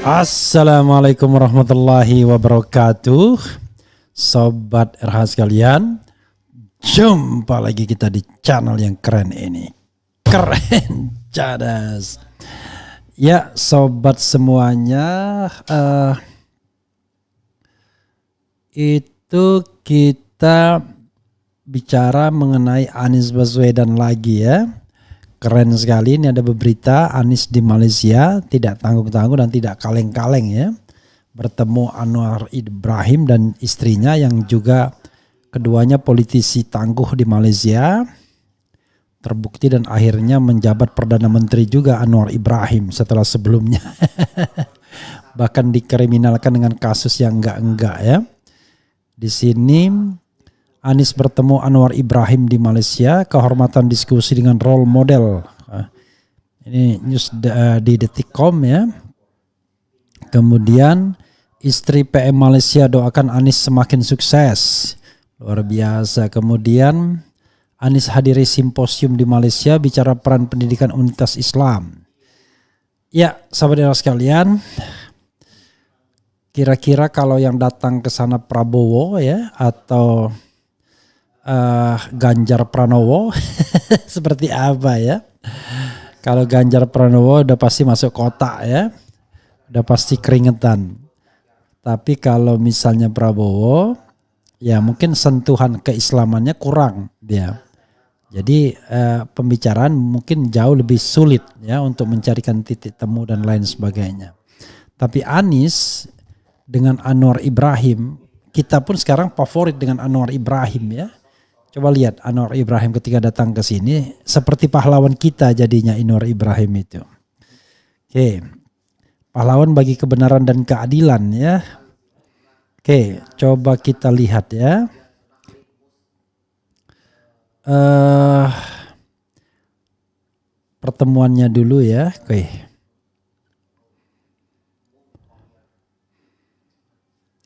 Assalamualaikum warahmatullahi wabarakatuh. Sobat RH sekalian, jumpa lagi kita di channel yang keren ini. Keren cadas. Ya sobat semuanya, itu kita bicara mengenai Anies Baswedan lagi ya. Keren sekali, ini ada berita Anies di Malaysia tidak tanggung-tanggung dan tidak kaleng-kaleng ya. Bertemu Anwar Ibrahim dan istrinya yang juga keduanya politisi tangguh di Malaysia. Terbukti dan akhirnya menjabat Perdana Menteri juga Anwar Ibrahim setelah sebelumnya. Bahkan dikriminalkan dengan kasus yang enggak-enggak ya. Di sini Anies bertemu Anwar Ibrahim di Malaysia, kehormatan diskusi dengan role model. Ini news di Detikcom ya. Kemudian istri PM Malaysia doakan Anies semakin sukses. Luar biasa. Kemudian Anies hadiri simposium di Malaysia bicara peran pendidikan Universitas Islam. Ya, sahabat sekalian, kira-kira kalau yang datang ke sana Prabowo ya atau Ganjar Pranowo seperti apa ya? Kalau Ganjar Pranowo udah pasti masuk kotak ya, udah pasti keringetan. Tapi kalau misalnya Prabowo, ya mungkin sentuhan keislamannya kurang dia. Jadi pembicaraan mungkin jauh lebih sulit ya untuk mencarikan titik temu dan lain sebagainya. Tapi Anies dengan Anwar Ibrahim, kita pun sekarang favorit dengan Anwar Ibrahim ya. Coba lihat Anwar Ibrahim ketika datang ke sini seperti pahlawan kita jadinya Anwar Ibrahim itu. Oke. Pahlawan bagi kebenaran dan keadilan ya. Oke, coba kita lihat ya. Pertemuannya dulu ya. Oke.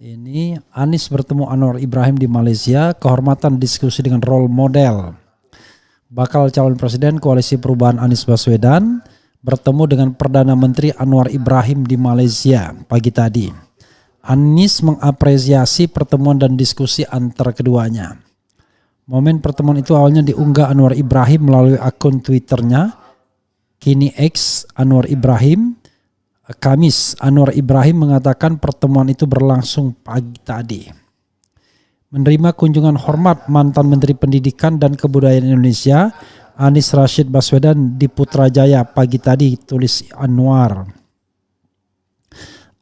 Ini Anies bertemu Anwar Ibrahim di Malaysia, kehormatan diskusi dengan role model. Bakal calon presiden Koalisi Perubahan Anies Baswedan bertemu dengan Perdana Menteri Anwar Ibrahim di Malaysia pagi tadi. Anies mengapresiasi pertemuan dan diskusi antar keduanya. Momen pertemuan itu awalnya diunggah Anwar Ibrahim melalui akun Twitternya, kini X Anwar Ibrahim. Kamis, Anwar Ibrahim mengatakan pertemuan itu berlangsung pagi tadi. Menerima kunjungan hormat mantan Menteri Pendidikan dan Kebudayaan Indonesia, Anies Rashid Baswedan di Putrajaya pagi tadi, tulis Anwar.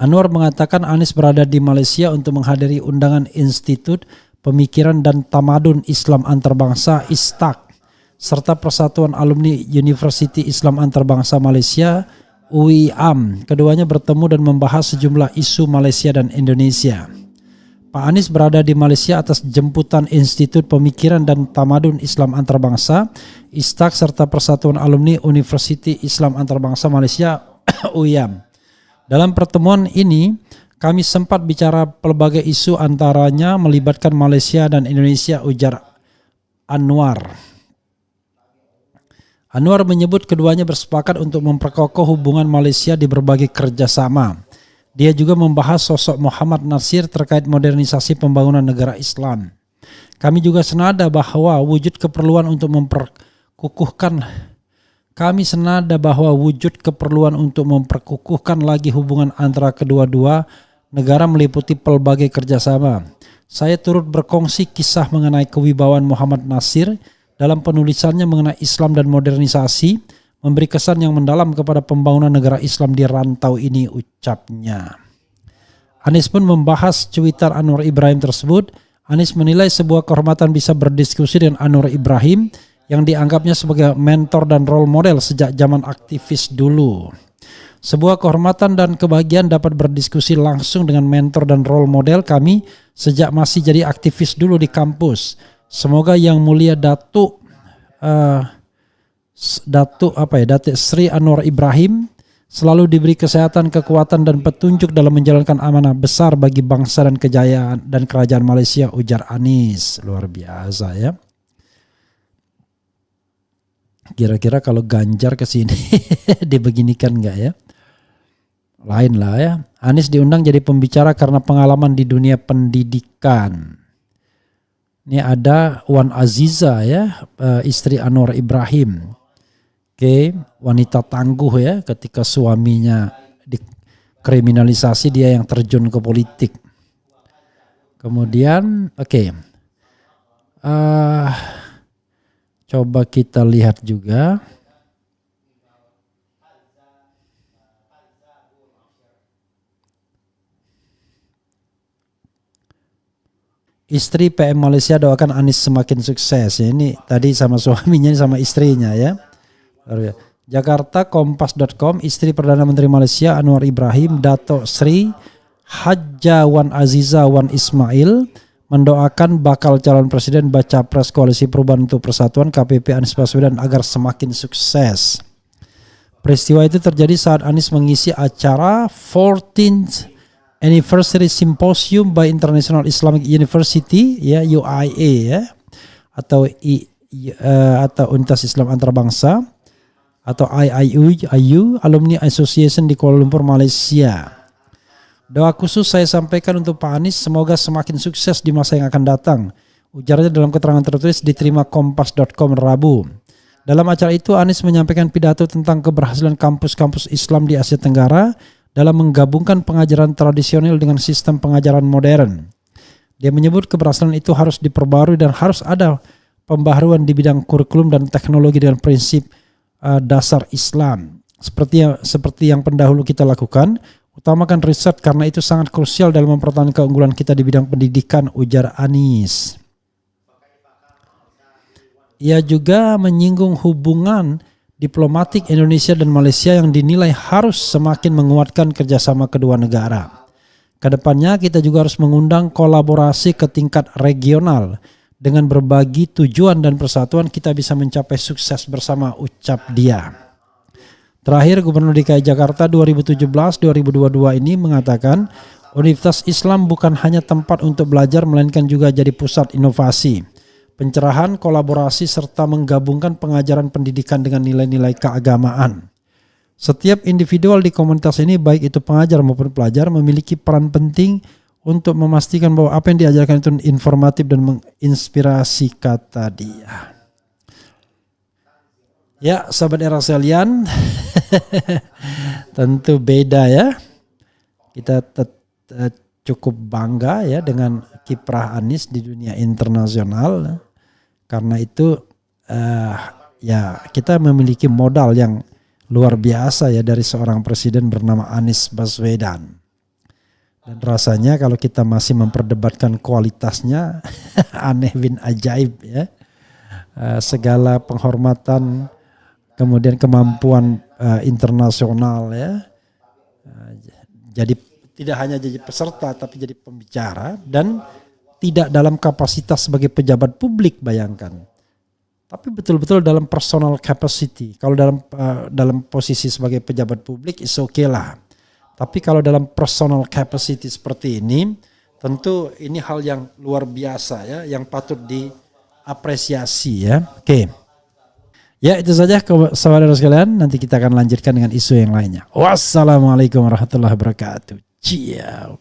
Anwar mengatakan Anies berada di Malaysia untuk menghadiri undangan Institut Pemikiran dan Tamadun Islam Antarbangsa ISTAK, serta Persatuan Alumni Universiti Islam Antarbangsa Malaysia UIAM. Keduanya bertemu dan membahas sejumlah isu Malaysia dan Indonesia. Pak Anies berada di Malaysia atas jemputan Institut Pemikiran dan Tamadun Islam Antarbangsa ISTAK serta Persatuan Alumni Universiti Islam Antarbangsa Malaysia UIAM. Dalam pertemuan ini kami sempat bicara pelbagai isu antaranya melibatkan Malaysia dan Indonesia, ujar Anwar. Anwar menyebut keduanya bersepakat untuk memperkokoh hubungan Malaysia di berbagai kerjasama. Dia juga membahas sosok Muhammad Nasir terkait modernisasi pembangunan negara Islam. Kami juga senada bahwa wujud keperluan untuk memperkukuhkan lagi hubungan antara kedua-dua negara meliputi pelbagai kerjasama. Saya turut berkongsi kisah mengenai kewibawaan Muhammad Nasir dalam penulisannya mengenai Islam dan modernisasi, memberi kesan yang mendalam kepada pembangunan negara Islam di rantau ini, ucapnya. Anies pun membahas cuitan Anwar Ibrahim tersebut. Anies menilai sebuah kehormatan bisa berdiskusi dengan Anwar Ibrahim yang dianggapnya sebagai mentor dan role model sejak zaman aktivis dulu. Sebuah kehormatan dan kebahagiaan dapat berdiskusi langsung dengan mentor dan role model kami sejak masih jadi aktivis dulu di kampus. Semoga Yang Mulia Datuk Sri Anwar Ibrahim selalu diberi kesehatan, kekuatan dan petunjuk dalam menjalankan amanah besar bagi bangsa dan kejayaan dan kerajaan Malaysia, ujar Anies. Luar biasa ya. Kira-kira kalau Ganjar ke sini dibeginikan enggak ya? lain lah ya. Anies diundang jadi pembicara karena pengalaman di dunia pendidikan. Ini ada Wan Aziza ya, istri Anwar Ibrahim. Oke, wanita tangguh ya, ketika suaminya dikriminalisasi dia yang terjun ke politik. Kemudian coba kita lihat juga. Istri PM Malaysia doakan Anies semakin sukses. Ini tadi sama suaminya, sama istrinya ya. Jakarta, Kompas.com, istri Perdana Menteri Malaysia Anwar Ibrahim, Dato Sri Hadja Wan Aziza Wan Ismail mendoakan bakal calon presiden baca pres Koalisi Perubahan untuk Persatuan KPP Anies Baswedan agar semakin sukses. Peristiwa itu terjadi saat Anies mengisi acara 14th Anniversary Symposium by International Islamic University ya, UIA ya, atau Universitas Islam Antarabangsa atau IIU Alumni Association di Kuala Lumpur, Malaysia. Doa khusus saya sampaikan untuk Pak Anies, semoga semakin sukses di masa yang akan datang. Ujarnya dalam keterangan tertulis diterima Kompas.com Rabu. Dalam acara itu Anies menyampaikan pidato tentang keberhasilan kampus-kampus Islam di Asia Tenggara dalam menggabungkan pengajaran tradisional dengan sistem pengajaran modern. Dia menyebut keberhasilan itu harus diperbarui dan harus ada pembaharuan di bidang kurikulum dan teknologi dengan prinsip dasar Islam. Seperti yang pendahulu kita lakukan, utamakan riset karena itu sangat krusial dalam mempertahankan keunggulan kita di bidang pendidikan, ujar Anies. Ia juga menyinggung hubungan diplomatik Indonesia dan Malaysia yang dinilai harus semakin menguatkan kerjasama kedua negara. Kedepannya kita juga harus mengundang kolaborasi ke tingkat regional. Dengan berbagi tujuan dan persatuan kita bisa mencapai sukses bersama, ucap dia. Terakhir, Gubernur DKI Jakarta 2017-2022 ini mengatakan Universitas Islam bukan hanya tempat untuk belajar melainkan juga jadi pusat inovasi, pencerahan, kolaborasi, serta menggabungkan pengajaran pendidikan dengan nilai-nilai keagamaan. Setiap individual di komunitas ini, baik itu pengajar maupun pelajar, memiliki peran penting untuk memastikan bahwa apa yang diajarkan itu informatif dan menginspirasi, kata dia. Ya, sahabat era sekalian, tentu beda ya. Kita cukup bangga ya dengan kiprah Anies di dunia internasional. Karena itu ya kita memiliki modal yang luar biasa ya dari seorang presiden bernama Anies Baswedan. Dan rasanya kalau kita masih memperdebatkan kualitasnya aneh bin ajaib ya. Segala penghormatan, kemudian kemampuan internasional ya. Jadi tidak hanya jadi peserta tapi jadi pembicara dan tidak dalam kapasitas sebagai pejabat publik, bayangkan. Tapi betul-betul dalam personal capacity. Kalau dalam posisi sebagai pejabat publik is okay lah. Tapi kalau dalam personal capacity seperti ini, tentu ini hal yang luar biasa ya, yang patut diapresiasi ya. Oke. Ya, itu saja saudara sekalian. Nanti kita akan lanjutkan dengan isu yang lainnya. Wassalamualaikum warahmatullahi wabarakatuh. Ciao.